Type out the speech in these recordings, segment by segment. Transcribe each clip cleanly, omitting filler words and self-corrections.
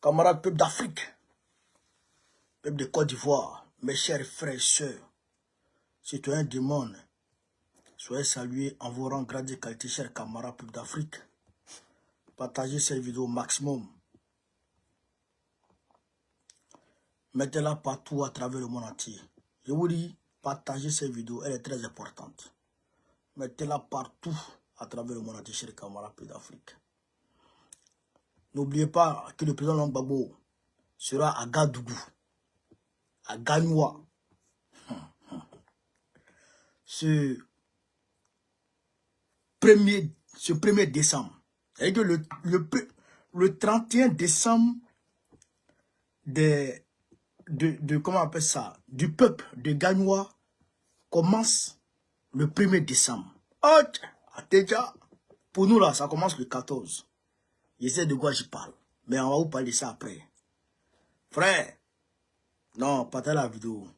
camarades peuple d'Afrique, peuple de Côte d'Ivoire, mes chers frères et sœurs, citoyens du monde, soyez salués en vos rangs, grades et qualités, chers camarades peuple d'Afrique. Partagez cette vidéo au maximum. Mettez-la partout à travers le monde entier. Je vous dis, partagez cette vidéo, elle est très importante. Mettez-la partout à travers le monde entier, chers camarades peuple d'Afrique. N'oubliez pas que le président Laurent Gbagbo sera à Gadougou, à Gagnoua, ce 1er décembre. Et que le 31 décembre comment on appelle ça, du peuple de Gagnoua commence le 1er décembre. Oh, déjà, pour nous là, ça commence le 14. Je sais de quoi je parle, mais on va vous parler de ça après. Frère, non, partagez la vidéo.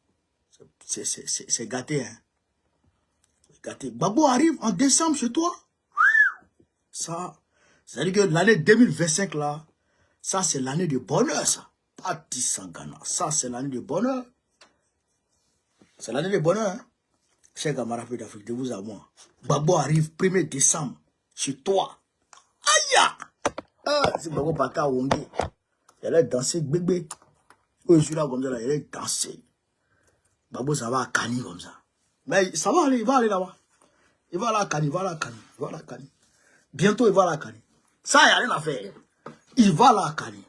C'est gâté, hein. C'est gâté. Gbagbo arrive en décembre chez toi. Ça, c'est-à-dire que l'année 2025 là, ça c'est l'année de bonheur, ça. Pas Tissangana. Ça c'est l'année de bonheur. C'est l'année de bonheur, hein. Chers camarades d'Afrique, de vous à moi. Gbagbo arrive 1er décembre chez toi. Aïe! Ah, si Gbagbo partait à Wongé, il allait danser bébé. Je suis là comme ça, il allait danser. Gbagbo ça va à Kani comme ça. Mais ça va aller, il va aller là-bas. Il va à la Kani, il va à la Kani, il va à la Kani. Bientôt il va à la Kani. Ça, il n'y a rien à faire. Il va à la Kani.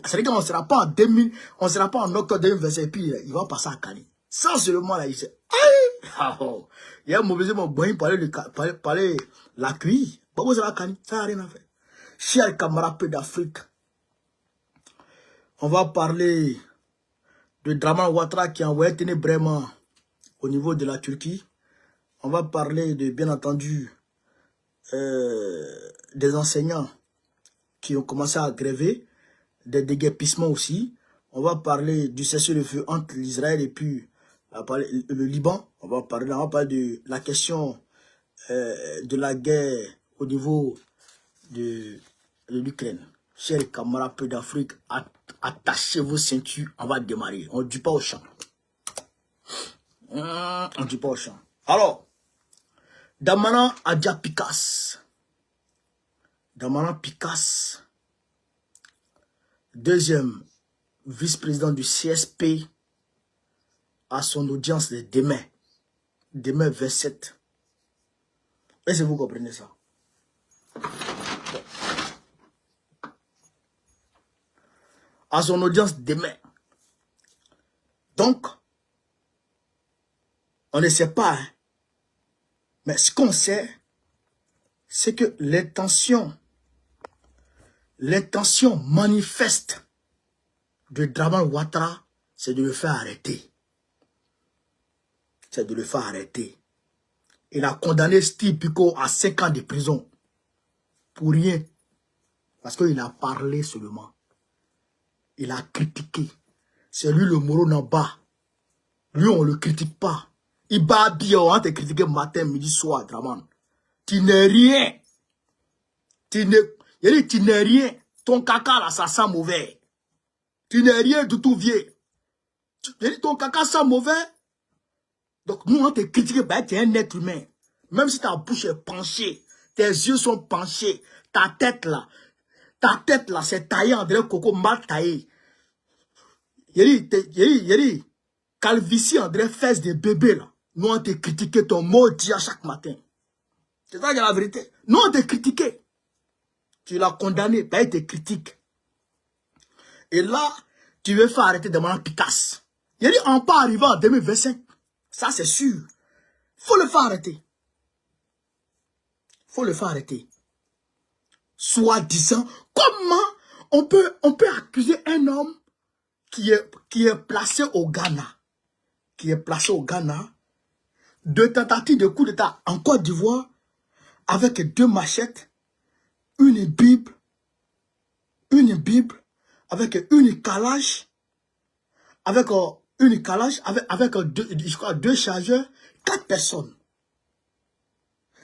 C'est-à-dire qu'on ne sera pas en 2000, on ne sera pas en octobre 2025, et puis il va passer à Kani. Ça seulement là, il sait. Aïe! Ah, oh. Il y a un mauvais moment, il parlait l'accueillir. Gbagbo c'est la Kani, ça n'a rien à faire. Chers camarades d'Afrique, on va parler de Draman Ouattara qui a envoyé ténébrement au niveau de la Turquie. On va parler de, bien entendu, des enseignants qui ont commencé à gréver, des déguerpissements aussi. On va parler du cessez-le-feu entre l'Israël et puis le Liban. On va parler de la question de la guerre au niveau de l'Ukraine. Chers camarades d'Afrique, attachez vos ceintures, on va démarrer. On ne dit pas au champ. On ne dit pas au champ. Alors, Damana Adja Pikas. Damana Pikas, deuxième vice-président du CSP, à son audience de demain. Demain 27. Est-ce que vous comprenez ça? À son audience demain. Donc, on ne sait pas, hein, mais ce qu'on sait, c'est que l'intention manifeste de Draman Ouattara, c'est de le faire arrêter. C'est de le faire arrêter. Il a condamné Steve Biko à 5 ans de prison. Pour rien. Parce qu'il a parlé seulement. Il a critiqué. C'est lui le moro en bas. Lui, on ne le critique pas. Il bat bien, on te critiquer matin, midi, soir, Draman. Tu n'es rien. Tu n'es rien. Ton caca là, ça sent mauvais. Tu n'es rien du tout vieux. Ton caca sent mauvais. Donc nous, on te critique, bah, tu es un être humain. Même si ta bouche est penchée, tes yeux sont penchés, ta tête là, c'est taillé, André Coco, mal taillé. Yeri, calvitie, André, fesses de bébé là. Nous, on te critiqué ton maudit à chaque matin. C'est ça qui est la vérité. Nous, on te critiqué. Tu l'as condamné, bah, il te critique. Et là, tu veux faire arrêter de mon Picasso. Yeri, on peut arriver en 2025. Ça, c'est sûr. Faut le faire arrêter. Faut le faire arrêter. Soi-disant, comment on peut accuser un homme qui est placé au Ghana, de tentative de coup d'État en Côte d'Ivoire, avec 2 machettes, une Bible, avec une calage, avec 2 chargeurs, 4 personnes.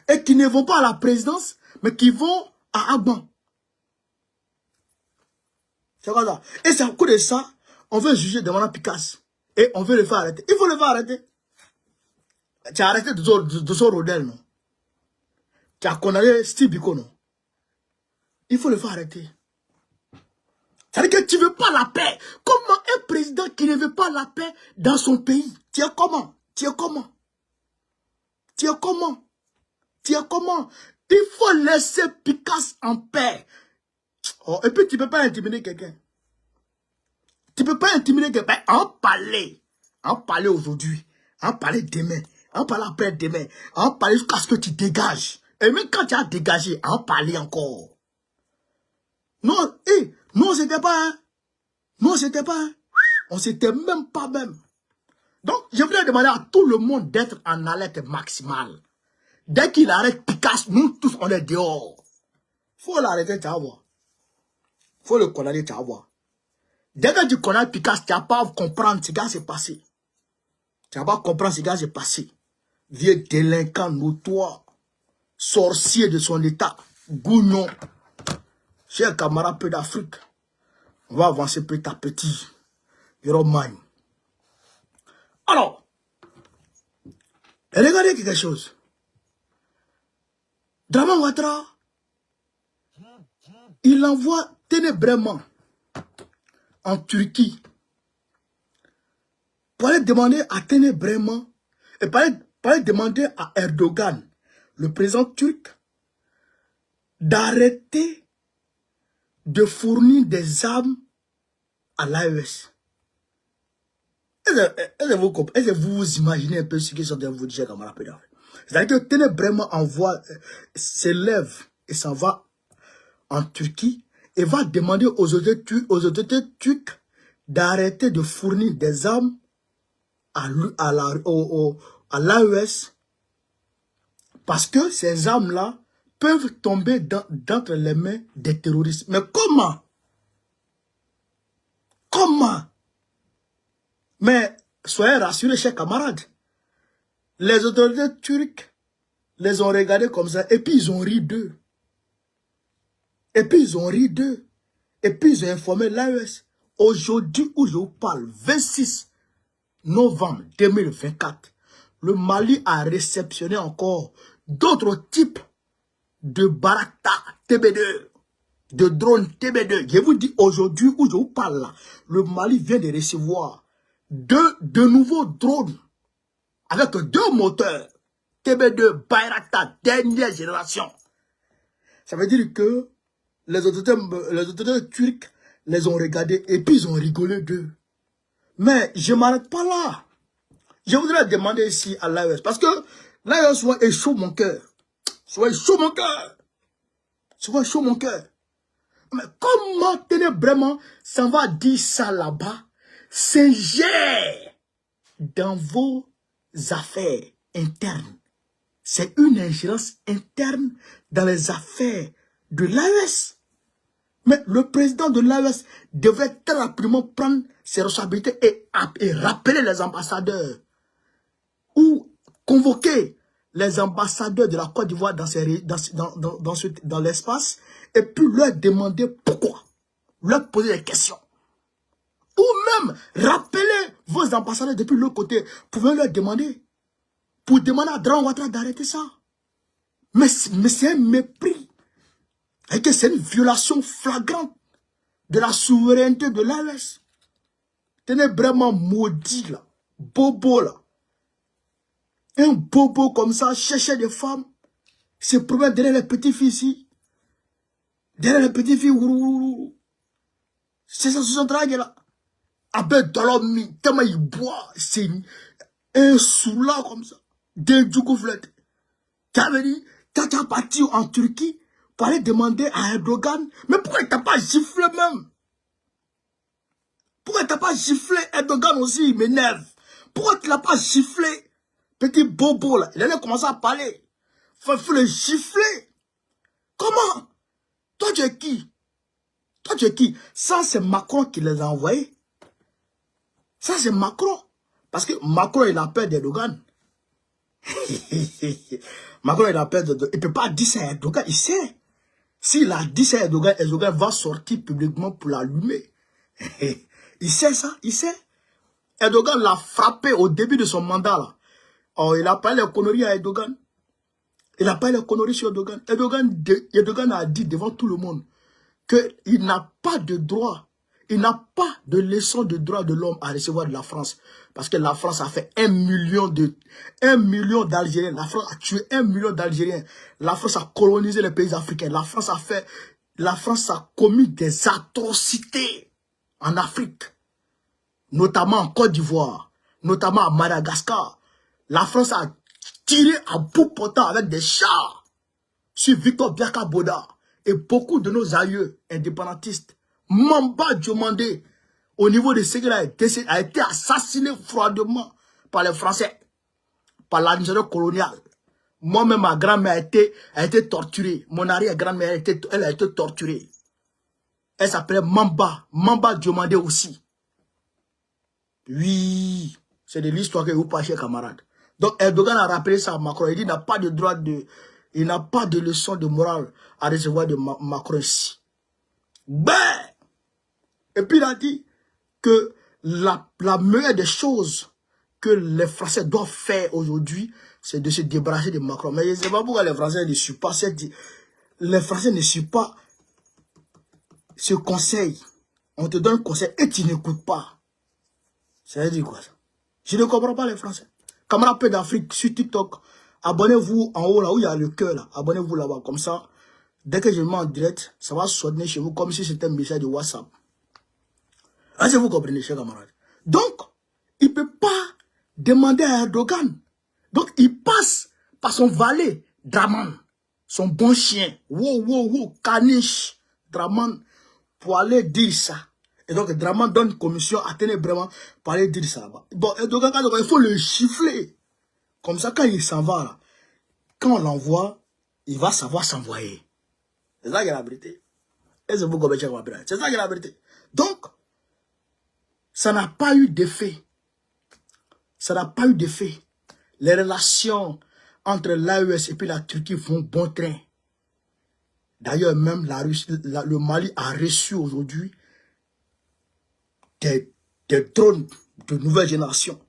Et qui ne vont pas à la présidence, mais qui vont à Agban. C'est comme ça. Et c'est à cause de ça, on veut juger devant Picasso. Et on veut le faire arrêter. Il faut le faire arrêter. Tu as arrêté de son rodel, non? Tu as condamné Steve Biko, non? Il faut le faire arrêter. C'est-à-dire que tu ne veux pas la paix. Comment un président qui ne veut pas la paix dans son pays? Tu es comment? Tu es comment? Tu es comment? Tu es comment? Il faut laisser Picasso en paix. Oh, et puis tu ne peux pas intimider quelqu'un. Tu ne peux pas intimider quelqu'un. En parler aujourd'hui. En parler demain. En parler après-demain. En parler jusqu'à ce que tu dégages. Et même quand tu as dégagé, en parler encore. Non, non, c'était pas, hein. Non, c'était pas, hein. On s'était même pas même. Donc, je voulais demander à tout le monde d'être en alerte maximale. Dès qu'il arrête Picasso, nous tous, on est dehors. Faut l'arrêter, tu vas voir. Faut le condamner, tu vas voir. Dès que tu connais Picasso, tu vas pas comprendre ce qui s'est passé. Tu vas pas comprendre ce qui s'est passé. Vieux délinquant notoire, sorcier de son état, gougnon. Chers camarades peu d'Afrique, on va avancer petit à petit. Romagne. Alors, regardez quelque chose. Draman Ouattara, il envoie ténébrement en Turquie pour aller demander à ténébrement et pour aller demander à Erdogan, le président turc, d'arrêter de fournir des armes à l'AES. Est-ce que vous imaginez un peu ce qu'ils sont en train de vous dire, camarades? C'est-à-dire que ténébrement s'élève et s'en va en Turquie et va demander aux autorités turques d'arrêter de fournir des armes à l'AES parce que ces armes-là peuvent tomber d'entre les mains des terroristes. Mais comment? Comment? Mais soyez rassurés, chers camarades. Les autorités turques les ont regardés comme ça et puis ils ont ri d'eux. Et puis ils ont ri d'eux. Et puis ils ont informé l'AES. Aujourd'hui où je vous parle, 26 novembre 2024, le Mali a réceptionné encore d'autres types de Barakta TB2, de drones TB2. Je vous dis aujourd'hui où je vous parle là, le Mali vient de recevoir de nouveaux drones avec 2 moteurs TB2 Bayraktar dernière génération. Ça veut dire que les autorités turques les ont regardés et puis ils ont rigolé d'eux. Mais je ne m'arrête pas là. Je voudrais demander ici à l'AES, parce que l'AES soit échaud mon cœur. Soit chaud mon cœur. Soit chaud mon cœur. Mais comment ténébrement ça va dire ça là-bas? C'est gère dans vos affaires internes. C'est une ingérence interne dans les affaires de l'AES. Mais le président de l'AES devait très rapidement prendre ses responsabilités et rappeler les ambassadeurs ou convoquer les ambassadeurs de la Côte d'Ivoire dans l'espace et puis leur demander pourquoi, leur poser des questions. Ou même rappeler vos ambassadeurs depuis l'autre côté, pouvez leur demander, pour demander à Draman Ouattara d'arrêter ça. Mais c'est un mépris. Et que c'est une violation flagrante de la souveraineté de l'AES. Tenez vraiment maudit là, bobo là. Un bobo comme ça, chercher des femmes, se promène derrière les petites filles ici. Derrière les petites filles, c'est ça, son travail là. Avec de l'homme, tellement il boit, c'est un soula comme ça. Des djougouflettes. Tu avais dit, quand tu es parti en Turquie, pour aller demander à Erdogan, mais pourquoi il t'a pas giflé même? Pourquoi il t'a pas giflé? Erdogan aussi, il m'énerve. Pourquoi tu l'as pas giflé? Petit bobo là, il allait commencer à parler. Faut le gifler. Comment? Toi tu es qui? Toi tu es qui? Ça c'est Macron qui les a envoyés. Ça c'est Macron. Parce que Macron il a peur d'Erdogan. Macron il a peur d'Erdogan. Il ne peut pas dire ça à Erdogan, il sait. S'il a dit ça à Erdogan, Erdogan va sortir publiquement pour l'allumer. Il sait ça, il sait. Erdogan l'a frappé au début de son mandat. Là. Oh, il a parlé les conneries à Erdogan. Il a parlé les conneries sur Erdogan. Erdogan a dit devant tout le monde qu'il n'a pas de droit, il n'a pas de leçon de droit de l'homme à recevoir de la France. Parce que la France a fait 1 million d'Algériens. La France a tué 1 million d'Algériens. La France a colonisé les pays africains. La France a commis des atrocités en Afrique. Notamment en Côte d'Ivoire. Notamment à Madagascar. La France a tiré à bout portant avec des chars sur Victor Biaka Boda. Et beaucoup de nos aïeux indépendantistes, Mamba Diomandé, au niveau de Séguéla, a été assassiné froidement par les Français, par l'administration coloniale. Moi-même, ma grand-mère a été torturée. Mon arrière-grand-mère, elle a été torturée. Elle s'appelait Mamba Diomandé aussi. Oui, c'est de l'histoire que vous pas, chers camarades. Donc Erdogan a rappelé ça à Macron. Il dit qu'il n'a pas de droit de... Il n'a pas de leçon de morale à recevoir de Macron ici. Ben! Et puis il a dit que la meilleure des choses que les Français doivent faire aujourd'hui, c'est de se débarrasser de Macron. Mais je ne sais pas pourquoi les Français ne suivent pas les Français ne suivent pas ce conseil. On te donne un conseil et tu n'écoutes pas. Ça veut dire quoi ça? Je ne comprends pas les Français. Camarades peu d'Afrique sur TikTok, abonnez-vous en haut là où il y a le cœur là. Abonnez-vous là-bas. Comme ça, dès que je mets en direct, ça va sonner chez vous comme si c'était un message de WhatsApp. Est-ce que vous comprenez, chers camarades? Donc, il ne peut pas demander à Erdogan. Donc, il passe par son valet, Draman, son bon chien. Wow, caniche, Draman, pour aller dire ça. Et donc, Draman donne commission à Ténébrement pour aller dire ça là-bas. Bon, Erdogan, il faut le chiffler. Comme ça, quand il s'en va, là, quand on l'envoie, il va savoir s'envoyer. C'est ça qui est la vérité. Et c'est vous comme c'est ça qui est la vérité. Donc, ça n'a pas eu d'effet. Ça n'a pas eu d'effet. Les relations entre l'AES et puis la Turquie vont bon train. D'ailleurs, même le Mali a reçu aujourd'hui des drones de nouvelle génération.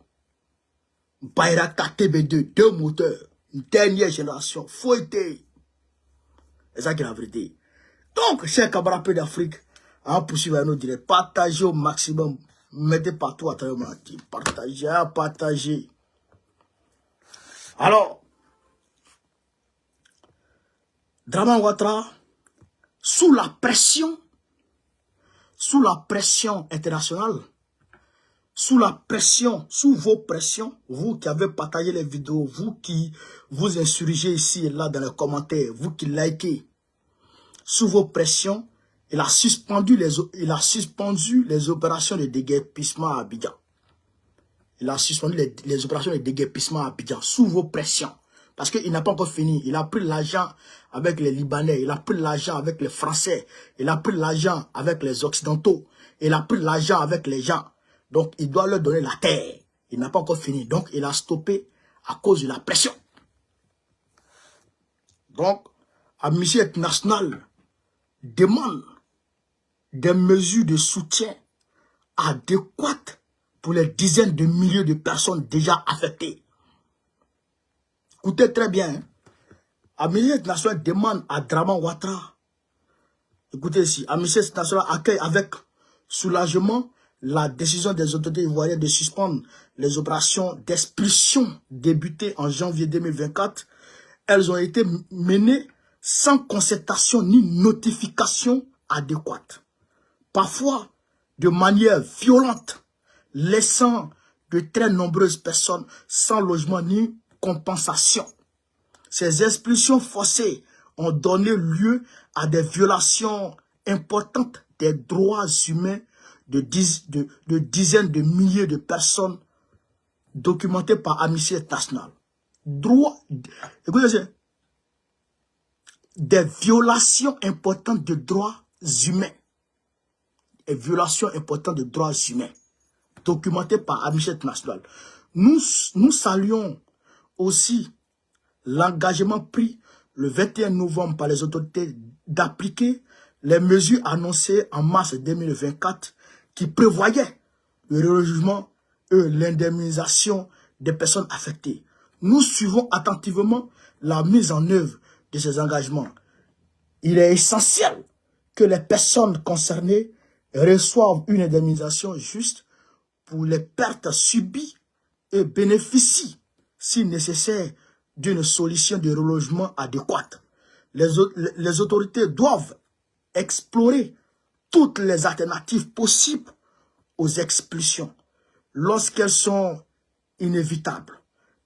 Bayraktar TB2, 2 moteurs, une dernière génération, fouetté. C'est ça qui est la vérité. Donc, chers camarades d'Afrique, en poursuivant nos directs, partagez au maximum. Mettez partout à travers mon actif. Partagez. Alors, Draman Ouattara, sous la pression internationale, sous vos pressions, vous qui avez partagé les vidéos, vous qui vous insurgez ici et là dans les commentaires, vous qui likez, sous vos pressions, il a suspendu les opérations de déguerpissement à Abidjan. Il a suspendu les opérations de déguerpissement à Abidjan sous vos pressions. Parce qu'il n'a pas encore fini. Il a pris l'argent avec les Libanais, il a pris l'argent avec les Français, il a pris l'argent avec les Occidentaux, il a pris l'argent avec les gens. Donc, il doit leur donner la terre. Il n'a pas encore fini. Donc, il a stoppé à cause de la pression. Donc, Amnesty International demande des mesures de soutien adéquates pour les dizaines de milliers de personnes déjà affectées. Écoutez très bien. Hein? Amnesty International demande à Draman Ouattara. Écoutez ici. Amnesty International accueille avec soulagement la décision des autorités ivoiriennes de suspendre les opérations d'expulsion débutées en janvier 2024. Elles ont été menées sans concertation ni notification adéquate. Parfois de manière violente, laissant de très nombreuses personnes sans logement ni compensation. Ces expulsions forcées ont donné lieu à des violations importantes des droits humains de dizaines de milliers de personnes documentées par Amnesty International. Écoutez, des violations importantes de droits humains. Et violations importantes de droits humains documentées par Amnesty International. Nous saluons aussi l'engagement pris le 21 novembre par les autorités d'appliquer les mesures annoncées en mars 2024 qui prévoyait le relogement et l'indemnisation des personnes affectées. Nous suivons attentivement la mise en œuvre de ces engagements. Il est essentiel que les personnes concernées reçoivent une indemnisation juste pour les pertes subies et bénéficient, si nécessaire, d'une solution de relogement adéquate. Les autorités doivent explorer toutes les alternatives possibles aux expulsions lorsqu'elles sont inévitables.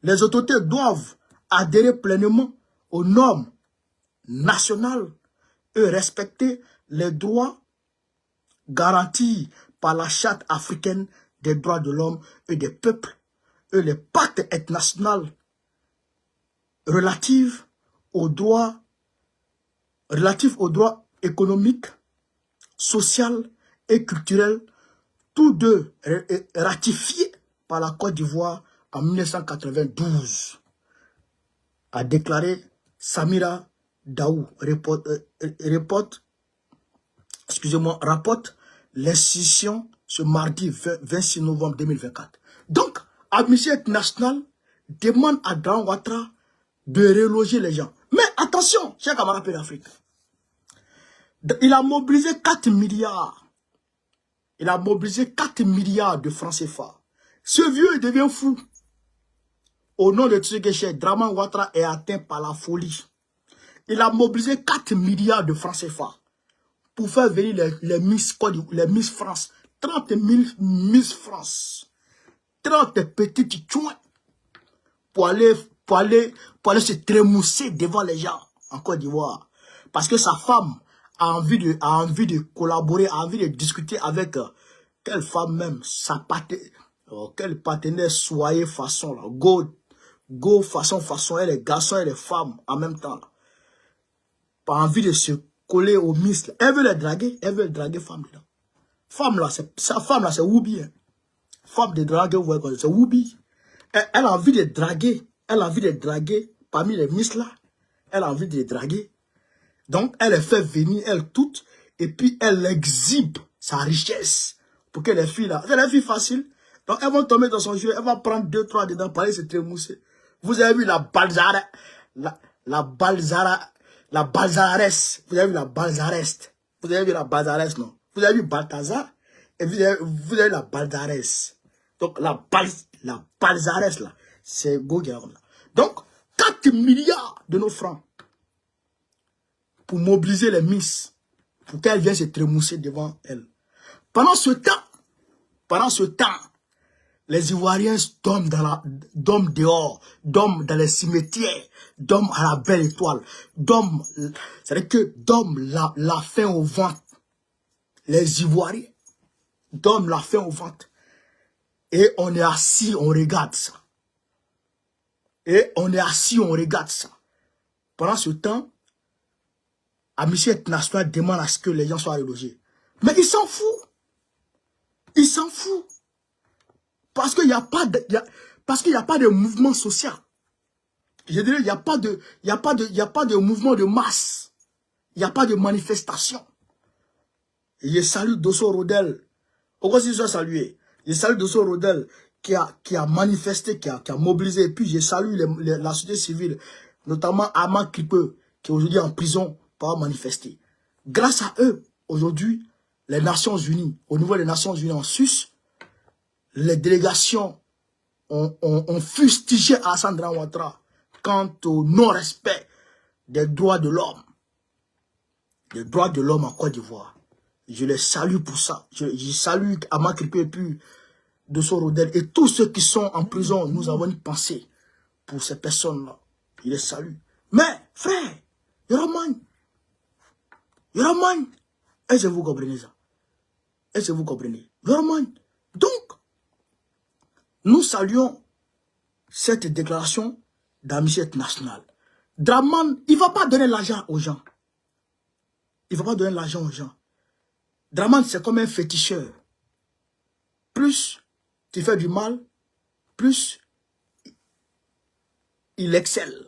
Les autorités doivent adhérer pleinement aux normes nationales et respecter les droits garantis par la Charte africaine des droits de l'homme et des peuples et les pactes internationaux relatifs aux droits économiques, sociaux et culturels, tous deux ratifiés par la Côte d'Ivoire en 1992, a déclaré Samira Daou, rapporte l'institution ce mardi 26 novembre 2024. Donc, Amnesty International demande à Dran Ouattara de reloger les gens. Mais attention, chers camarades d'Afrique, il a mobilisé 4 milliards. Il a mobilisé 4 milliards de francs CFA. Ce vieux, il devient fou. Au nom de Tshisekedi, Draman Ouattara est atteint par la folie. Il a mobilisé 4 milliards de francs CFA pour faire venir les Miss France. 30 000 Miss France. 30 petites chouins pour aller se trémousser devant les gens en Côte d'Ivoire. Parce que sa femme a envie de collaborer, a envie de discuter avec quelle femme même, quel partenaire soyez façon là, go façon, et les garçons et les femmes en même temps là. Pas envie de se coller au Miss. Elle veut les draguer, femme dedans. Sa femme là, c'est Woubi. Hein. Femme de draguer, c'est Woubi. Elle a envie de draguer, parmi les Miss là. Elle a envie de les draguer. Donc, elle les fait venir, elle toutes, et puis elle exhibe sa richesse. Pour que les filles là, c'est les filles faciles. Donc, elles vont tomber dans son jeu, elle va prendre 2, 3 dedans, pour aller se trémousser. Vous avez vu la Balzara, la Balzares. Vous avez vu la Balzares. Vous avez vu la Balzares, non? Vous avez vu Balthazar, et vous avez la Balzares. Donc, la Balzares, là, c'est Gauguin, là. Donc, 4 milliards de nos francs pour mobiliser les Miss, pour qu'elles viennent se trémousser devant elles. Pendant ce temps, les Ivoiriens dorment dehors, dorment dans les cimetières, dorment à la belle étoile, c'est-à-dire que dorment la faim au ventre. Les Ivoiriens dorment la faim au ventre. Et on est assis, on regarde ça. Pendant ce temps, Amnesty International demande à ce que les gens soient relogés. Mais il s'en fout. Parce qu'il n'y a pas de mouvement social. Je dirais, il n'y a pas de mouvement de masse. Il n'y a pas de manifestation. Et je salue Dosso Rodel. Pourquoi si je dois saluer? Je salue Dosso Rodel qui a manifesté, qui a mobilisé. Et puis je salue la société civile, notamment Ama Kripe, qui est aujourd'hui en prison pour manifester. Grâce à eux, aujourd'hui, les Nations Unies, au niveau des Nations Unies en Suisse, les délégations ont fustigé Alassane Dramane Ouattara quant au non-respect des droits de l'homme. Des droits de l'homme en Côte d'Ivoire. Je les salue pour ça. Je salue Ama Kripe et puis Dosso Rodel et tous ceux qui sont en prison. Nous avons une pensée pour ces personnes-là. Je les salue. Mais, frère, Yoroman, est-ce que vous comprenez ça? Est-ce que vous comprenez? Yoroman. Donc, nous saluons cette déclaration d'Amnesty International. Dramane, il ne va pas donner l'argent aux gens. Dramane, c'est comme un féticheur. Plus tu fais du mal, plus il excelle.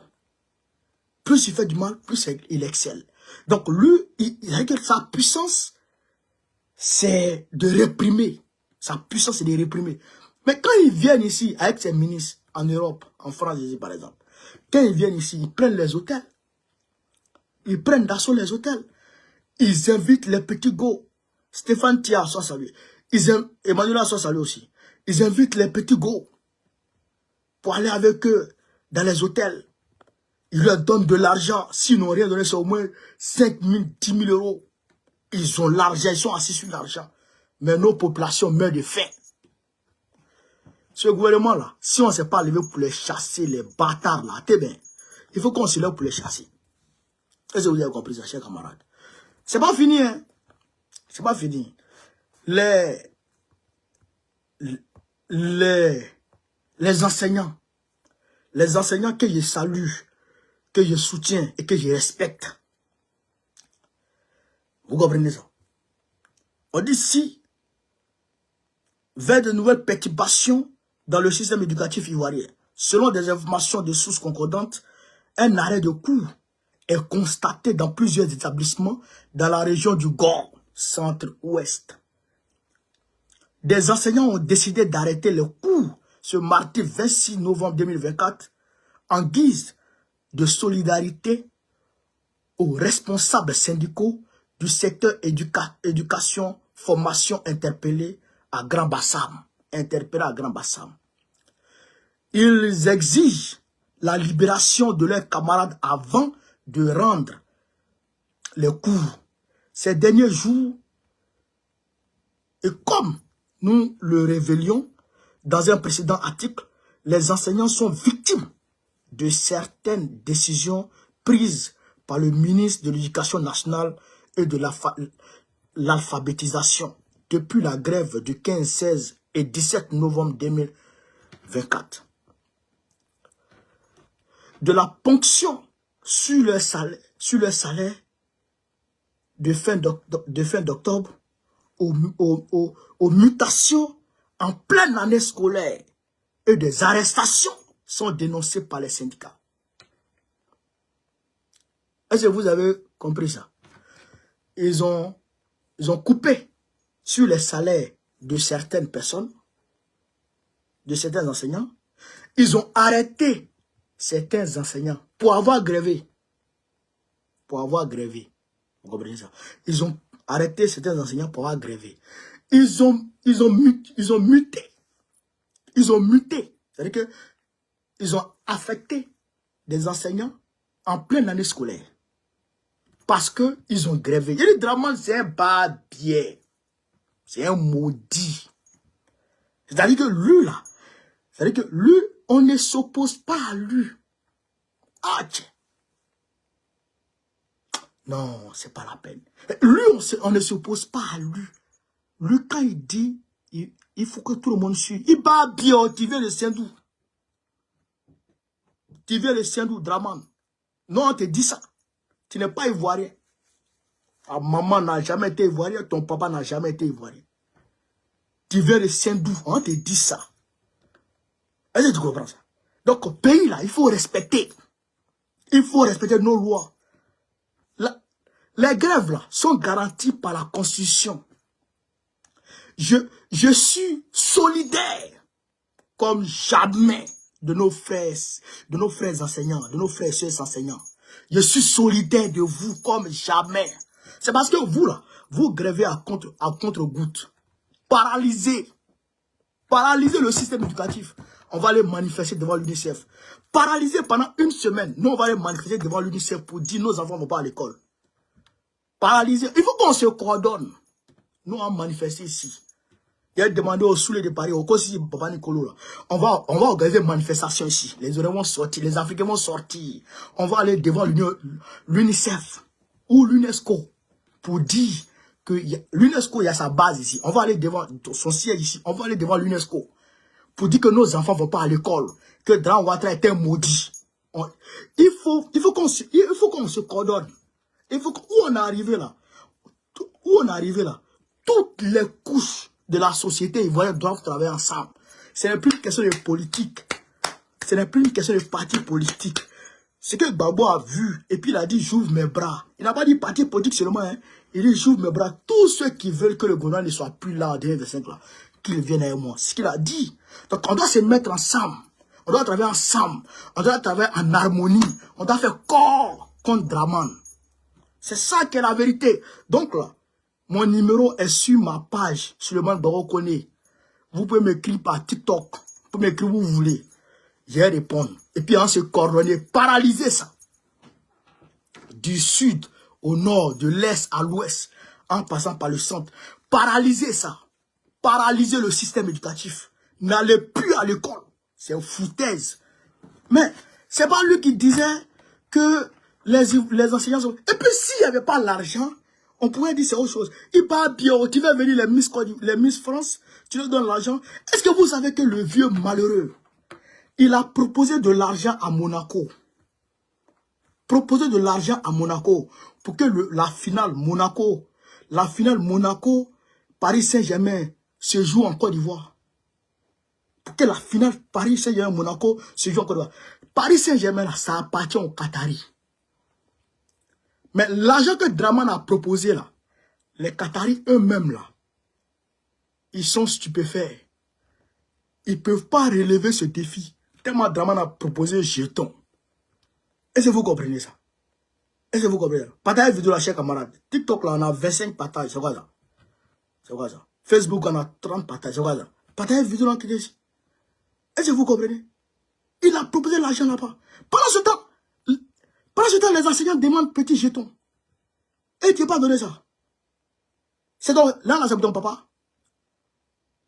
Plus il fait du mal, plus il excelle. Donc lui, il regarde sa puissance, c'est de réprimer. Sa puissance, c'est de réprimer. Mais quand ils viennent ici, avec ses ministres, en Europe, en France, ici, par exemple, quand ils viennent ici, ils prennent les hôtels. Ils prennent d'assaut les hôtels. Ils invitent les petits go. Stéphane Tia, soit salué. Emmanuel soit salué aussi. Ils invitent les petits go pour aller avec eux dans les hôtels. Ils leur donnent de l'argent. S'ils n'ont rien donné, c'est au moins 5 000, 10 000 euros. Ils ont l'argent, ils sont assis sur l'argent. Mais nos populations meurent de faim. Ce gouvernement-là, si on ne s'est pas levé pour les chasser, les bâtards là, t'es bien. Il faut qu'on se lève pour les chasser. Est-ce que vous avez compris ça, chers camarades? C'est pas fini, hein? C'est pas fini. Les enseignants que je salue, que je soutiens et que je respecte. Vous comprenez ça? On dit si, vers de nouvelles perturbations dans le système éducatif ivoirien, selon des informations de sources concordantes, un arrêt de cours est constaté dans plusieurs établissements dans la région du Gore, centre-ouest. Des enseignants ont décidé d'arrêter les cours ce mardi 26 novembre 2024 en guise de solidarité aux responsables syndicaux du secteur éducation, formation interpellés à Grand Bassam. Ils exigent la libération de leurs camarades avant de rendre les cours. Ces derniers jours, et comme nous le révélions dans un précédent article, les enseignants sont victimes de certaines décisions prises par le ministre de l'Éducation nationale et de l'alphabétisation depuis la grève du 15, 16 et 17 novembre 2024. De la ponction sur leur salaire de fin d'octobre aux mutations en pleine année scolaire et des arrestations sont dénoncées par les syndicats. Est-ce que vous avez compris ça? Ils ont coupé sur les salaires de certaines personnes, de certains enseignants. Ils ont arrêté certains enseignants pour avoir grévé. Vous comprenez ça? Ils ont arrêté certains enseignants pour avoir grévé. Ils ont muté. C'est-à-dire que ils ont affecté des enseignants en pleine année scolaire. Parce qu'ils ont grévé. Il dit Draman, c'est un barbier. C'est un maudit. C'est-à-dire que lui, là, on ne s'oppose pas à lui. Ah, tiens. Non, c'est pas la peine. Lui, on ne s'oppose pas à lui. Lui, quand il dit, il faut que tout le monde suive. Il bat bien, tu viens de Saint-Dou. Tu viens de Saint-Dou, Draman. Non, on te dit ça. Tu n'es pas ivoirien. Ta maman n'a jamais été ivoirien, ton papa n'a jamais été ivoirien. Tu viens de Saint-Dou, on te dit ça. Est-ce que tu comprends ça? Donc, au pays là, il faut respecter. Il faut respecter nos lois. Les grèves là sont garanties par la Constitution. Je suis solidaire comme jamais de nos frères enseignants, de nos frères et sœurs enseignants. Je suis solidaire de vous comme jamais. C'est parce que vous là, vous grèvez à contre-goutte. Paralysez le système éducatif. On va aller manifester devant l'UNICEF. Paralyser pendant une semaine. Nous, on va aller manifester devant l'UNICEF pour dire nos enfants ne vont pas à l'école. Paralyser. Il faut qu'on se coordonne. Nous, on va manifester ici. Il a demandé au Soulé de Paris, au Kossi Papa Nicolo, là. On va organiser une manifestation ici. Les Européens vont sortir, les Africains vont sortir. On va aller devant l'UNICEF ou l'UNESCO pour dire que l'UNESCO, il y a sa base ici. On va aller devant son siège ici. On va aller devant l'UNESCO pour dire que nos enfants ne vont pas à l'école, que Dran Ouattara est un maudit. Il faut qu'on se coordonne. Où on est arrivé là? Toutes les couches de la société ivoirienne doivent travailler ensemble. Ce n'est plus une question de politique. Ce n'est plus une question de parti politique. Ce que Gbagbo a vu, et puis il a dit j'ouvre mes bras. Il n'a pas dit parti politique seulement. Hein. Il dit, j'ouvre mes bras. Tous ceux qui veulent que le gouvernement ne soit plus là en 2025, là, qu'ils viennent avec moi. C'est ce qu'il a dit. Donc, on doit se mettre ensemble. On doit travailler ensemble. On doit travailler en harmonie. On doit faire corps contre Draman. C'est ça qui est la vérité. Donc là, mon numéro est sur ma page, sur le monde Barokone. Vous pouvez m'écrire par TikTok. Vous pouvez m'écrire où vous voulez. Je vais répondre. Et puis, on se coordonne, paralyser ça. Du sud au nord, de l'est à l'ouest, en passant par le centre. Paralyser ça. Paralyser le système éducatif. N'allez plus à l'école. C'est une foutaise. Mais, c'est pas lui qui disait que les enseignants sont... Et puis, s'il n'y avait pas l'argent, on pourrait dire c'est autre chose. Il parle bien, tu vas venir les Miss France, tu leur donnes l'argent. Est-ce que vous savez que le vieux malheureux, il a proposé de l'argent à Monaco. Proposé de l'argent à Monaco pour que la finale Monaco, Paris Saint-Germain se joue en Côte d'Ivoire. Pour que la finale Paris Saint-Germain Monaco se joue en Côte d'Ivoire. Paris Saint-Germain, ça appartient aux Qataris. Mais l'argent que Draman a proposé là, les Qataris eux-mêmes là, ils sont stupéfaits. Ils ne peuvent pas relever ce défi. Tellement Draman a proposé un jeton. Est-ce que vous comprenez ça? Est-ce que vous comprenez ça? Partagez la vidéo là, chers camarades. TikTok là, on a 25 partages. C'est quoi ça? C'est quoi ça? Facebook, on a 30 partages. C'est quoi ça? Partagez la vidéo là, cliquez ici. Est-ce que vous comprenez? Il a proposé l'argent là-bas. Pendant ce temps, les enseignants demandent petit jeton. Et tu n'as pas donné ça. C'est donc, là, c'est pour ton papa.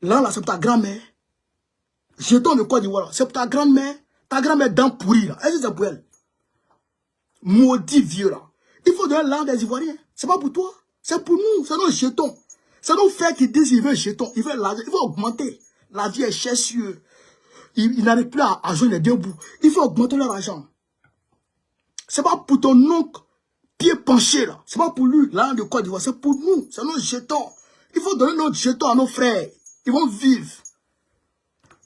Là, c'est pour ta grand-mère. Jeton de Côte d'Ivoire. C'est pour ta grand-mère. Ta grand-mère dent pourrie là. Est-ce que c'est pour elle? Maudit vieux là. Il faut donner l'argent des Ivoiriens. C'est pas pour toi. C'est pour nous. C'est nos jetons. C'est nos frères qui disent qu'ils veulent jeton. Ils veulent l'argent. Il faut augmenter. La vie est chère sur eux. Ils n'arrivent plus à joindre les deux bouts. Il faut augmenter leur argent. C'est pas pour ton oncle pied penché là. C'est pas pour lui, l'argent de Côte d'Ivoire. C'est pour nous. C'est nos jetons. Il faut donner notre jeton à nos frères. Ils vont vivre.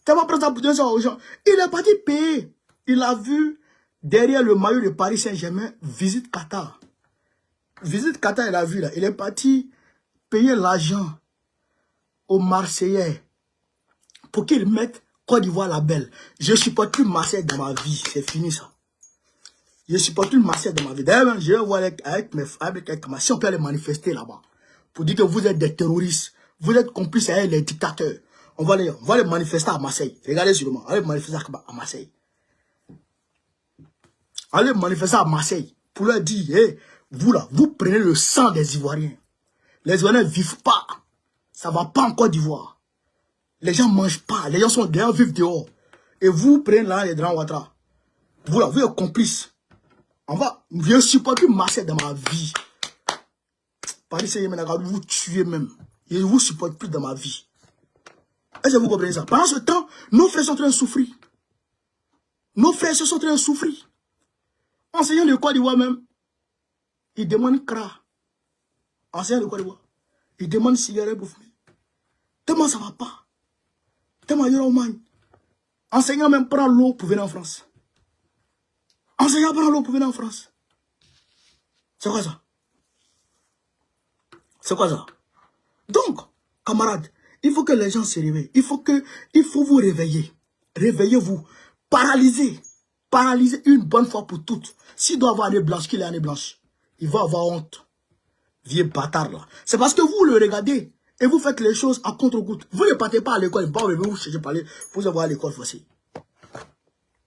Tu vas prendre ça pour donner ça aux gens. Il est parti payer. Il a vu derrière le maillot de Paris Saint-Germain, visite Qatar. Visite Qatar, il a vu là. Il est parti payer l'argent aux Marseillais pour qu'ils mettent Côte d'Ivoire la belle. Je ne supporte plus Marseille dans ma vie. C'est fini ça. Je ne supporte plus Marseille dans ma vie. D'ailleurs, je vais voir avec mes frères, si on peut aller manifester là-bas. Pour dire que vous êtes des terroristes. Vous êtes complices avec les dictateurs. On va les manifester à Marseille. Regardez sur le moment. Allez manifester à Marseille. Allez manifester à Marseille. Pour leur dire, hey, vous là, vous prenez le sang des Ivoiriens. Les Ivoiriens ne vivent pas. Ça ne va pas en Côte d'Ivoire. Les gens ne mangent pas. Les gens sont dehors, vivent dehors. Et vous prenez là les Grand Ouattara. Vous là, vous êtes complices. Je ne supporte plus Marseille dans ma vie. Paris Saint-Germain, vous tuez même. Je ne vous supporte plus dans ma vie. Est-ce que vous comprenez ça? Pendant ce temps, nos frères sont en train de souffrir. Nos frères sont en train de souffrir. Enseignant de Côte d'Ivoire même, ils demandent CRA. Enseignant de Côte d'Ivoire, ils demandent cigarette pour fumer. Tellement ça ne va pas. Tellement il y a un enseignant même prend l'eau pour venir en France. Enseignant prend l'eau pour venir en France. C'est quoi ça? C'est quoi ça? Donc, camarades, il faut que les gens se réveillent. Il faut vous réveiller. Réveillez-vous. Paralysez. Paralysez une bonne fois pour toutes. S'il doit avoir année blanche, qu'il ait année blanche. Il va avoir honte. Vieux bâtard là. C'est parce que vous le regardez et vous faites les choses à contre-goutte. Vous ne partez pas à l'école. Vous cherchez pas pour avoir à l'école forcée.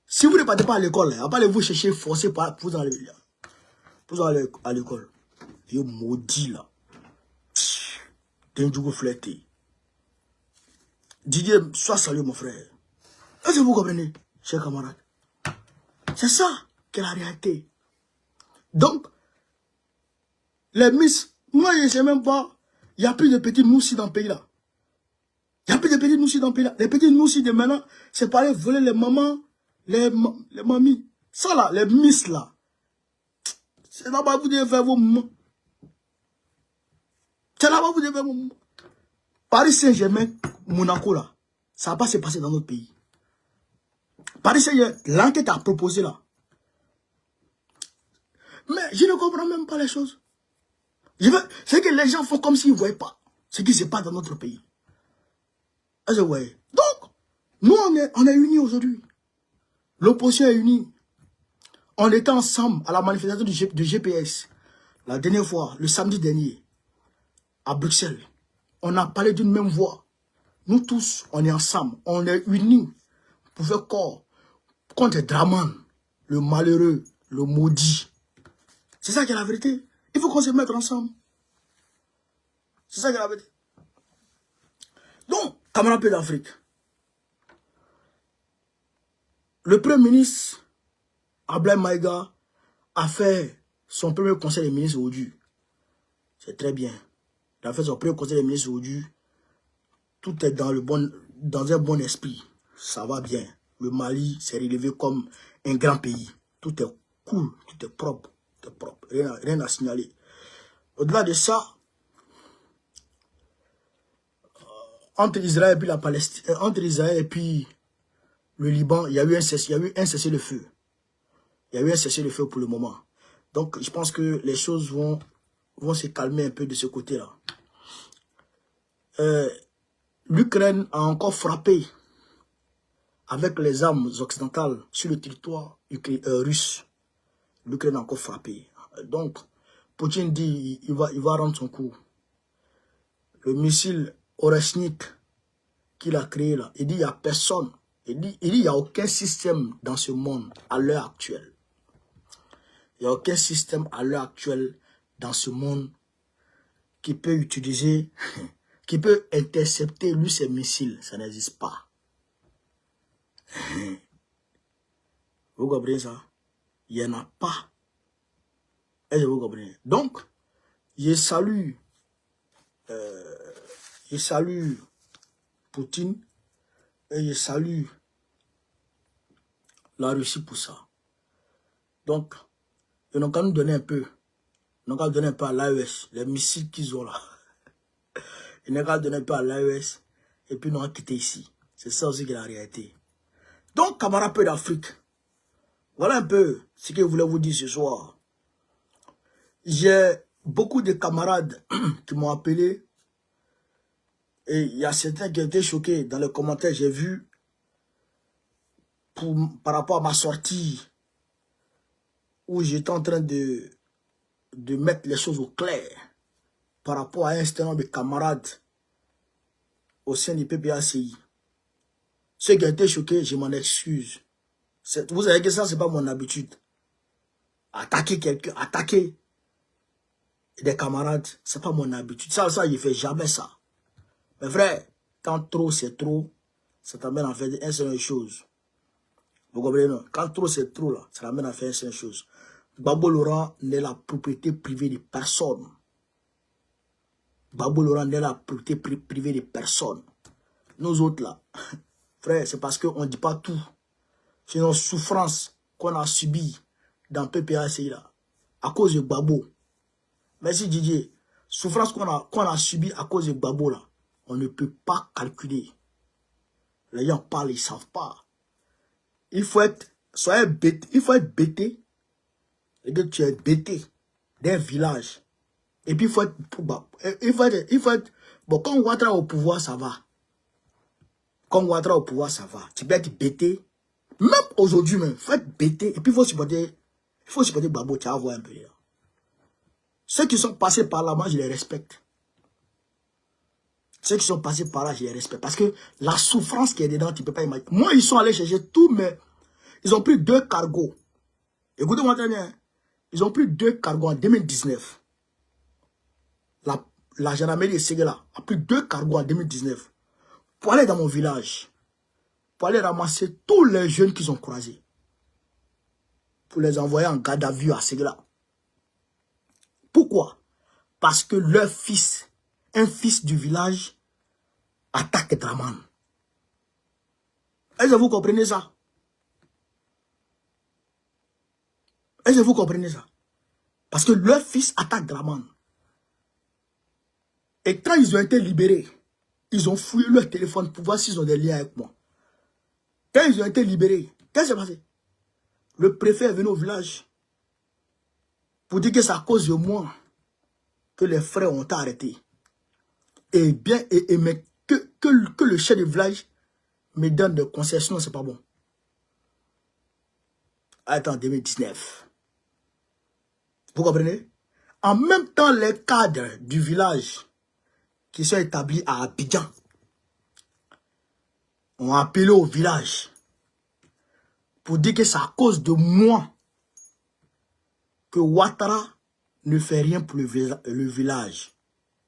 Si vous ne partez pas à l'école, allez vous chercher forcé pour vous aller à l'école. Vieux maudit là. D'un jour flété. Didier, sois salué mon frère. Est-ce que vous comprenez, chers camarades? C'est ça qui est la réalité. Donc, les Miss, moi je ne sais même pas, il n'y a plus de petits noussis dans le pays là. Il n'y a plus de petits noussis dans le pays là. Les petits noussis de maintenant, c'est pour aller voler les mamans, les mamies. Ça là, les Miss là. C'est là-bas que vous devez faire vos moments. C'est là-bas que vous devez faire vos moments. Paris Saint-Germain, Monaco là, ça ne va pas se passer dans notre pays. Paris Saint-Germain, l'enquête a proposé là. Mais je ne comprends même pas les choses. C'est que les gens font comme s'ils ne voyaient pas ce qui se passe dans notre pays. Donc, nous, on est unis aujourd'hui. L'opposition est unie. On était ensemble à la manifestation du GPS. La dernière fois, le samedi dernier, à Bruxelles. On a parlé d'une même voix. Nous tous, on est ensemble. On est unis pour faire corps contre Draman, le malheureux, le maudit. C'est ça qui est la vérité. Il faut qu'on se mette ensemble. C'est ça qui est la vérité. Donc, camarades d'Afrique, le Premier ministre, Ablaye Maïga, a fait son premier conseil des ministres aujourd'hui. C'est très bien. Il a fait son premier conseil des ministres aujourd'hui. Tout est dans un bon esprit. Ça va bien. Le Mali s'est relevé comme un grand pays. Tout est cool, tout est propre. Tout est propre. Rien à signaler. Au-delà de ça, entre Israël et puis la Palestine, entre Israël et puis le Liban, il y a eu un cessez-le-feu. Il y a eu un cessez-le-feu pour le moment. Donc, je pense que les choses vont se calmer un peu de ce côté-là. L'Ukraine a encore frappé avec les armes occidentales sur le territoire russe. L'Ukraine a encore frappé. Donc, Poutine dit il va rendre son coup. Le missile Oreshnik qu'il a créé là, il dit il n'y a personne. Il dit il n'y a aucun système dans ce monde à l'heure actuelle. Il n'y a aucun système à l'heure actuelle dans ce monde qui peut utiliser, qui peut intercepter lui ses missiles. Ça n'existe pas. Vous comprenez ça? Il n'y en a pas. Est-ce que vous comprenez? Donc, je salue Poutine et je salue la Russie pour ça. Donc, ils n'ont qu'à nous donner un peu. Ils n'ont qu'à donner un peu à l'AES, les missiles qu'ils ont là. Ils n'ont qu'à donner un peu à l'AES et puis nous on quitter ici. C'est ça aussi qui est la réalité. Donc, camarades peu d'Afrique, voilà un peu ce que je voulais vous dire ce soir. J'ai beaucoup de camarades qui m'ont appelé et il y a certains qui ont été choqués dans les commentaires. J'ai vu par rapport à ma sortie où j'étais en train de mettre les choses au clair par rapport à un certain nombre de camarades au sein du PPACI. Ceux qui ont été choqués, je m'en excuse. Vous savez que ça, ce n'est pas mon habitude. Attaquer quelqu'un, attaquer des camarades, ce n'est pas mon habitude. Ça, je ne fais jamais ça. Mais frère, quand trop c'est trop, ça t'amène à faire une seule chose. Vous comprenez, non? Quand trop c'est trop, là, ça t'amène à faire une seule chose. Gbagbo Laurent n'est la propriété privée de personne. Gbagbo Laurent n'est la propriété privée de personne. Nous autres, là, frère, c'est parce qu'on ne dit pas tout. C'est nos souffrances qu'on a subies dans PPACI, là, à cause de Gbagbo. Merci Didier. Souffrance qu'on a subies à cause de Gbagbo, là, on ne peut pas calculer. Les gens parlent, ils ne savent pas. Il faut être bêté. Et que tu es bêté d'un village. Et puis il faut être, bon, quand Ouattara au pouvoir, ça va. Quand Ouattara au pouvoir, ça va. Tu peux être bêté. Même aujourd'hui, il faut être bêté. Et puis il faut supporter Gbagbo, tu vas voir un peu. Là. Ceux qui sont passés par là, moi, je les respecte. Ceux qui sont passés par là, je les respecte. Parce que la souffrance qui est dedans, tu ne peux pas imaginer. Moi, ils sont allés chercher tout, mais ils ont pris 2 cargos. Écoutez-moi très bien. Ils ont pris 2 cargos en 2019. La gendarmerie de Séguéla a pris 2 cargos en 2019 pour aller dans mon village. Pour aller ramasser tous les jeunes qu'ils ont croisés. Pour les envoyer en garde à vue à Séguéla. Pourquoi? Parce que leur fils, un fils du village, attaque Draman. Est-ce que vous comprenez ça? Est-ce que vous comprenez ça? Parce que leur fils attaque Draman. Et quand ils ont été libérés, ils ont fouillé leur téléphone pour voir s'ils ont des liens avec moi. Quand ils ont été libérés, qu'est-ce qui s'est passé? Le préfet est venu au village pour dire que c'est à cause de moi que les frères ont arrêté. Et bien, mais que le chef de village me donne des conseils, sinon c'est pas bon. Attends, 2019. Vous comprenez? En même temps, les cadres du village qui sont établis à Abidjan ont appelé au village pour dire que c'est à cause de moi que Ouattara ne fait rien pour le village.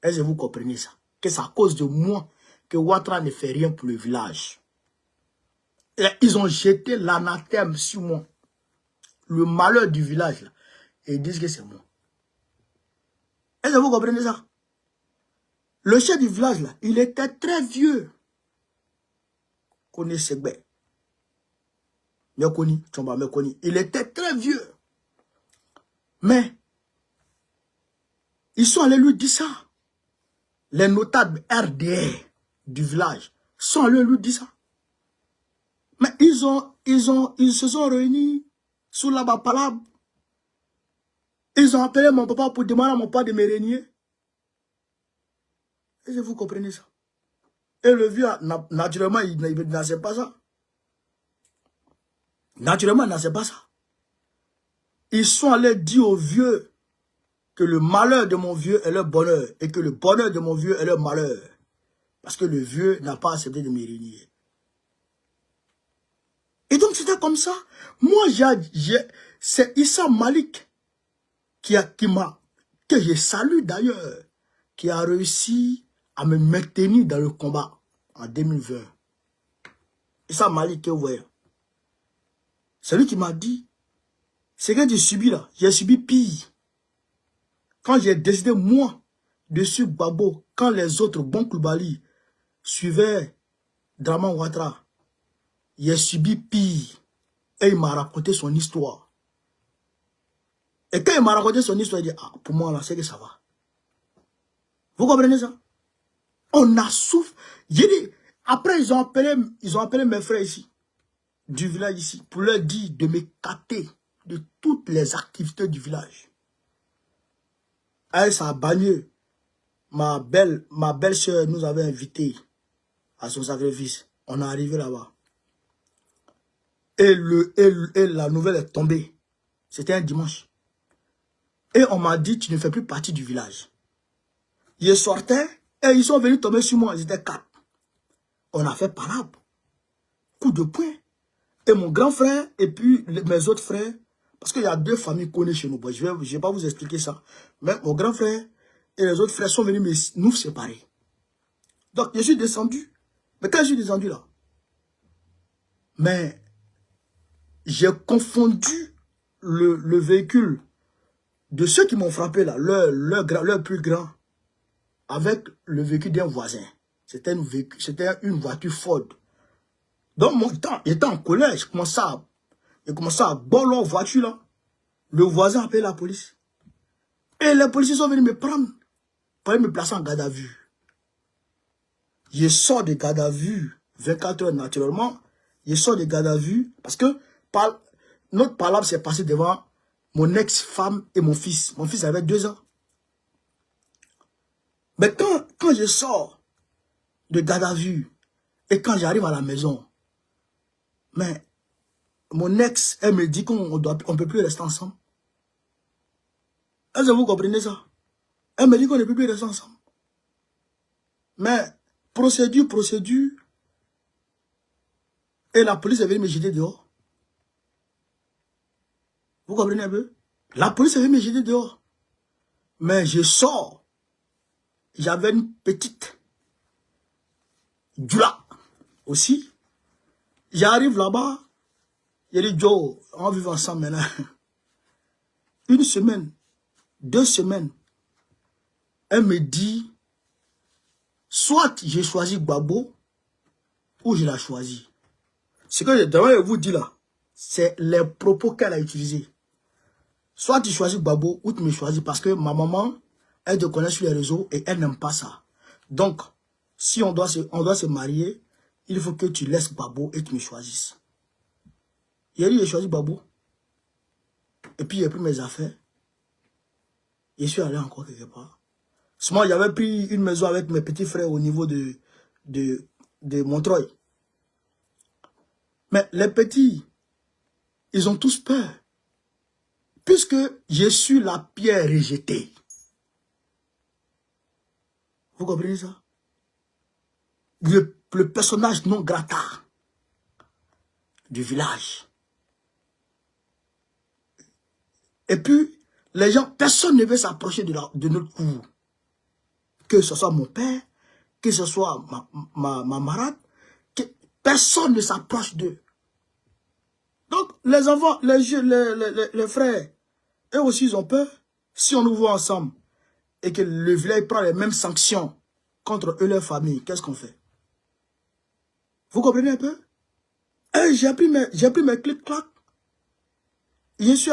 Est-ce que vous comprenez ça? Que c'est à cause de moi que Ouattara ne fait rien pour le village. Et ils ont jeté l'anathème sur moi. Le malheur du village, là. Et ils disent que c'est moi. Est-ce que vous comprenez ça? Le chef du village, là, il était très vieux. Connaissez il était très vieux. Mais, ils sont allés lui dire ça. Les notables RDR du village sont allés lui dire ça. Mais ils se sont réunis sous la palabre. Ils ont appelé mon papa pour demander à mon papa de me régner. Est-ce que vous comprenez ça? Et le vieux, naturellement, il n'en sait pas ça. Naturellement, il n'en sait pas ça. Ils sont allés dire au vieux que le malheur de mon vieux est leur bonheur et que le bonheur de mon vieux est leur malheur. Parce que le vieux n'a pas accepté de me régner. Et donc, c'était comme ça. Moi, c'est Issa Malik que je salue d'ailleurs, qui a réussi à me maintenir dans le combat en 2020. Issa Malik, vous voyez. C'est lui qui m'a dit, c'est que j'ai subi là, j'ai subi pire. Quand j'ai décidé, moi, de suivre Babo, quand les autres, Bon Koulibaly, suivaient Draman Ouattara, j'ai subi pire. Et il m'a raconté son histoire. Et quand il m'a raconté son histoire, il dit, ah, pour moi, là, c'est que ça va. Vous comprenez ça? On a souffert. J'ai dit, après, ils ont appelé mes frères ici, du village ici, pour leur dire de m'écarter de toutes les activités du village. Aïssa Bagneux, ma belle-sœur nous avait invités à son sacrifice. On est arrivé là-bas. Et la nouvelle est tombée. C'était un dimanche. Et on m'a dit, tu ne fais plus partie du village. Je sortais et ils sont venus tomber sur moi. Ils étaient 4. On a fait palabre. Coup de poing. Et mon grand frère et puis mes autres frères, parce qu'il y a 2 familles connues chez nous. Bon, je ne vais pas vous expliquer ça. Mais mon grand frère et les autres frères sont venus nous séparer. Donc, je suis descendu. Mais quand je suis descendu là, mais j'ai confondu le véhicule de ceux qui m'ont frappé là, leur plus grand, avec le véhicule d'un voisin. C'était une voiture Ford. Donc, mon temps, j'étais en colère, j'ai commencé à boire leur voiture là. Le voisin a appelé la police. Et les policiers sont venus me prendre pour aller me placer en garde à vue. Je sors de garde à vue 24 heures naturellement. Je sors de garde à vue parce que notre palabre s'est passé devant mon ex-femme et mon fils. Mon fils avait 2 ans. Mais quand je sors de garde à vue et quand j'arrive à la maison, mais mon ex, elle me dit qu'on ne peut plus rester ensemble. Est-ce que vous comprenez ça? Elle me dit qu'on ne peut plus rester ensemble. Mais, procédure. Et la police est venue me jeter dehors. Vous comprenez un peu? La police est venue me jeter dehors. Mais je sors. J'avais une petite Dula aussi. J'arrive là-bas. J'ai dit, Joe, on vit ensemble maintenant. 1 semaine, 2 semaines. Elle me dit, soit j'ai choisi Babo, ou je l'ai choisi. Ce que je vous dis là, c'est les propos qu'elle a utilisés. Soit tu choisis Babo, ou tu me choisis, parce que ma maman, elle te connaît sur les réseaux, et elle n'aime pas ça. Donc, si on doit se marier, il faut que tu laisses Babo et tu me choisisses. J'ai choisi Babo. Et puis j'ai pris mes affaires. Je suis allé encore quelque part. Moi, j'avais pris une maison avec mes petits frères au niveau de Montreuil. Mais les petits, ils ont tous peur. Puisque j'ai su la pierre rejetée. Vous comprenez ça? Le personnage non grata du village. Et puis, les gens, personne ne veut s'approcher de notre cour. Que ce soit mon père, que ce soit ma marade, personne ne s'approche d'eux. Donc, les enfants, les frères, eux aussi, ils ont peur. Si on nous voit ensemble et que le village prend les mêmes sanctions contre eux, leur famille, qu'est-ce qu'on fait? Vous comprenez un peu? Et j'ai pris mes clics-clacs. Je suis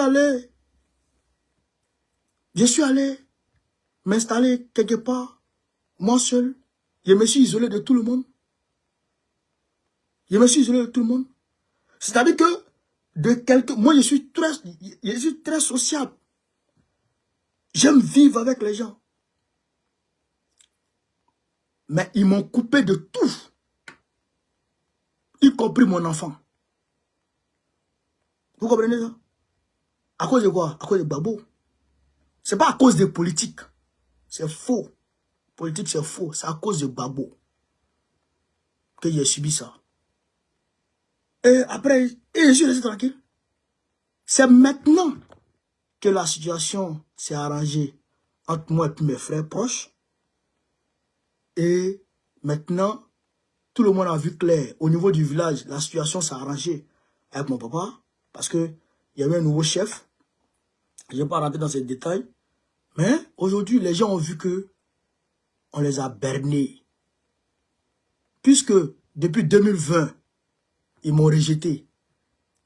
allé m'installer quelque part, moi seul. Je me suis isolé de tout le monde. C'est-à-dire que moi, je suis très sociable. J'aime vivre avec les gens. Mais ils m'ont coupé de tout. Y compris mon enfant. Vous comprenez ça? À cause de quoi? À cause de Babo. C'est pas à cause des politiques. C'est faux. Politique, c'est faux. C'est à cause de Babo que j'ai subi ça. Et après, je suis resté tranquille. C'est maintenant que la situation s'est arrangée entre moi et mes frères proches. Et maintenant, tout le monde a vu clair. Au niveau du village, la situation s'est arrangée avec mon papa. Parce qu'il y avait un nouveau chef. Je ne vais pas rentrer dans ces détails. Mais aujourd'hui, les gens ont vu que on les a bernés. Puisque depuis 2020, ils m'ont rejeté.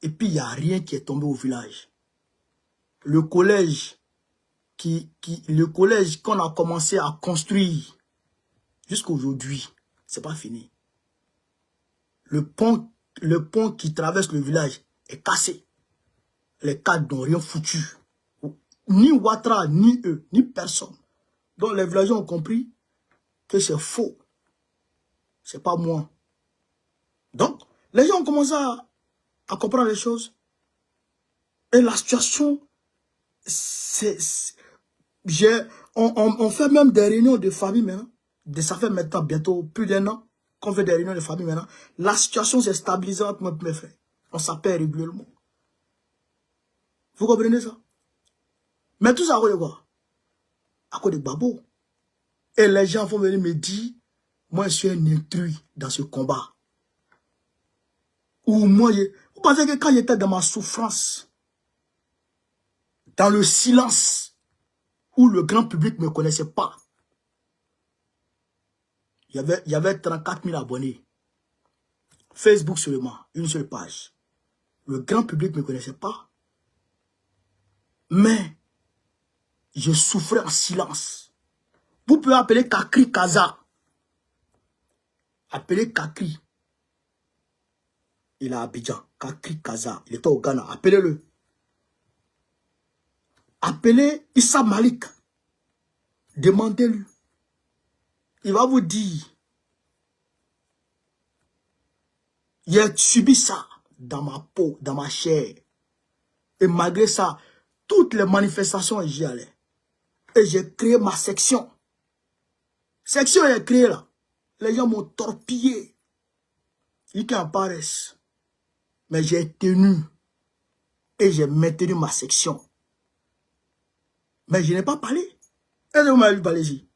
Et puis, il n'y a rien qui est tombé au village. Le collège qu'on a commencé à construire jusqu'à aujourd'hui, c'est pas fini. Le pont qui traverse le village est cassé. Les cadres n'ont rien foutu. Ni Ouattara, ni eux, ni personne. Donc les villageois ont compris que c'est faux. C'est pas moi. Donc, les gens ont commencé à comprendre les choses. Et la situation, on fait même des réunions de famille maintenant. Ça fait maintenant bientôt plus d'1 an qu'on fait des réunions de famille maintenant. La situation s'est stabilisée entre moi et mes frères. On s'appelle régulièrement. Vous comprenez ça? Mais tout ça à cause de quoi? À cause de Babo. Et les gens vont venir me dire, moi je suis un intrus dans ce combat. Ou moi, vous pensez que quand j'étais dans ma souffrance, dans le silence, où le grand public ne me connaissait pas, il y avait 34 000 abonnés. Facebook seulement, une seule page. Le grand public ne me connaissait pas. Mais, je souffrais en silence. Vous pouvez appeler Kakri Kaza. Appelez Kakri. Il est à Abidjan. Kakri Kaza. Il était au Ghana. Appelez-le. Appelez Issa Malik. Demandez-lui. Il va vous dire. J'ai subi ça dans ma peau, dans ma chair. Et malgré ça, toutes les manifestations, j'y allais. Et j'ai créé ma section. Section est créée là. Les gens m'ont torpillé. Ils qui apparaissent. Mais j'ai tenu. Et j'ai maintenu ma section. Mais je n'ai pas parlé. Est-ce que vous m'avez vu parler ici?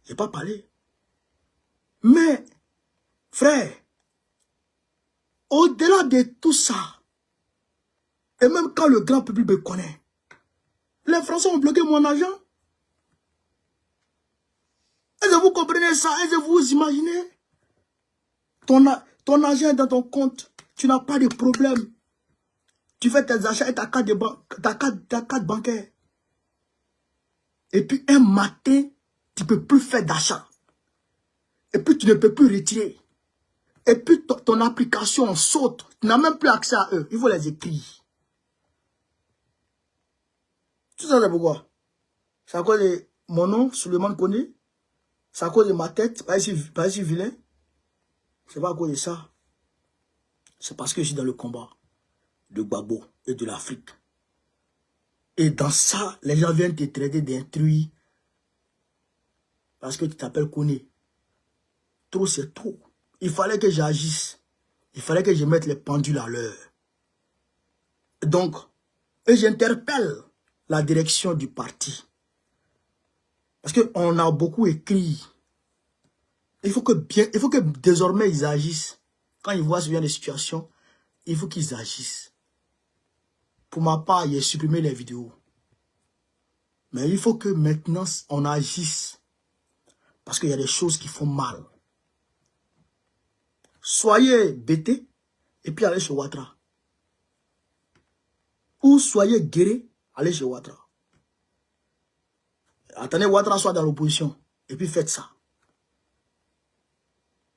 Je n'ai pas parlé. Mais, frère, au-delà de tout ça, et même quand le grand public me connaît, les Français ont bloqué mon argent. Est-ce que vous comprenez ça? Est-ce que vous imaginez? Ton argent est dans ton compte. Tu n'as pas de problème. Tu fais tes achats et ta carte bancaire. Et puis un matin, tu ne peux plus faire d'achat. Et puis tu ne peux plus retirer. Et puis ton application saute. Tu n'as même plus accès à eux. Il faut les écrire. Tout ça c'est pourquoi? C'est à cause mon nom, Souleymane Koné, c'est à cause de ma tête, pas ici vilain. C'est pas à cause de ça. C'est parce que je suis dans le combat de Gbagbo et de l'Afrique. Et dans ça, les gens viennent te traiter d'intrus parce que tu t'appelles Koné. Trop, c'est trop. Il fallait que j'agisse. Il fallait que je mette les pendules à l'heure. Donc, et j'interpelle la direction du parti. Parce qu'on a beaucoup écrit. Il faut que désormais ils agissent. Quand ils voient ce genre de situation, il faut qu'ils agissent. Pour ma part, j'ai supprimé les vidéos. Mais il faut que maintenant, on agisse. Parce qu'il y a des choses qui font mal. Soyez bêtés et puis allez chez Ouattara. Ou soyez guéris, allez chez Ouattara. Attendez, Ouattara soit dans l'opposition. Et puis faites ça.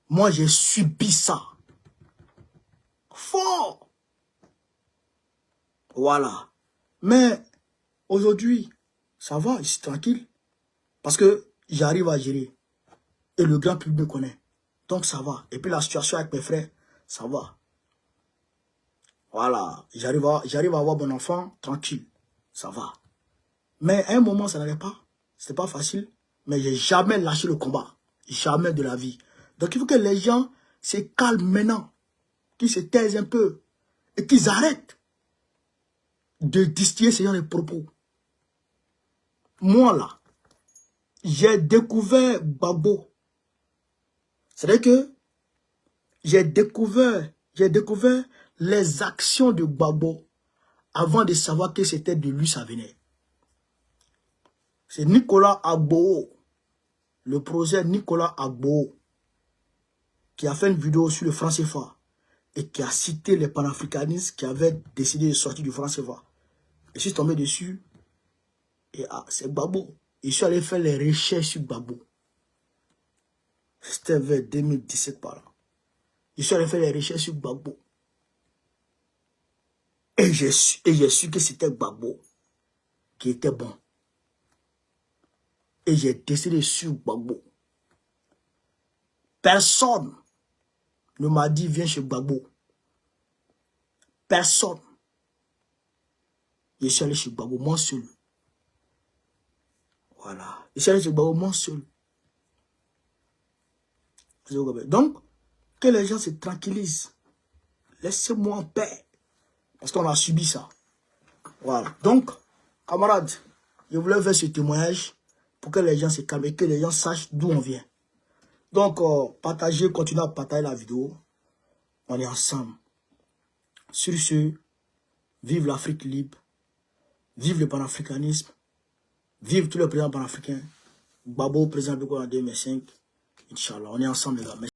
Moi, j'ai subi ça. Fort. Voilà. Mais aujourd'hui, ça va, je suis tranquille. Parce que j'arrive à gérer. Et le grand public me connaît. Donc ça va. Et puis la situation avec mes frères, ça va. Voilà. J'arrive à avoir mon enfant tranquille. Ça va. Mais à un moment, ça n'allait pas. C'était pas facile. Mais j'ai jamais lâché le combat. Jamais de la vie. Donc il faut que les gens se calment maintenant. Qu'ils se taisent un peu. Et qu'ils arrêtent de distiller ce genre de propos. Moi là, j'ai découvert Gbagbo. C'est-à-dire que j'ai découvert les actions de Gbagbo avant de savoir que c'était de lui ça venait. C'est Nicolas Agbo, le projet Nicolas Agbo, qui a fait une vidéo sur le franc CFA et qui a cité les panafricanistes qui avaient décidé de sortir du franc CFA. Et je suis tombé dessus et c'est Gbagbo. Et je suis allé faire les recherches sur Gbagbo. C'était vers 2017 par là. Je suis allé faire les recherches sur Gbagbo. Et j'ai su que c'était Gbagbo qui était bon. Et j'ai décidé sur Gbagbo. Personne ne m'a dit viens chez Gbagbo. Personne. Je suis allé chez Gbagbo, moi seul. Voilà. Je suis allé chez Gbagbo, moi seul. Donc, que les gens se tranquillisent. Laissez-moi en paix. Parce qu'on a subi ça. Voilà. Donc, camarades, je voulais faire ce témoignage pour que les gens se calment et que les gens sachent d'où on vient. Donc, partagez, continuez à partager la vidéo. On est ensemble. Sur ce, vive l'Afrique libre. Vive le panafricanisme. Vive tous les présidents panafricains. Gbagbo, président de en 2005. Inch'Allah, on est ensemble les gars.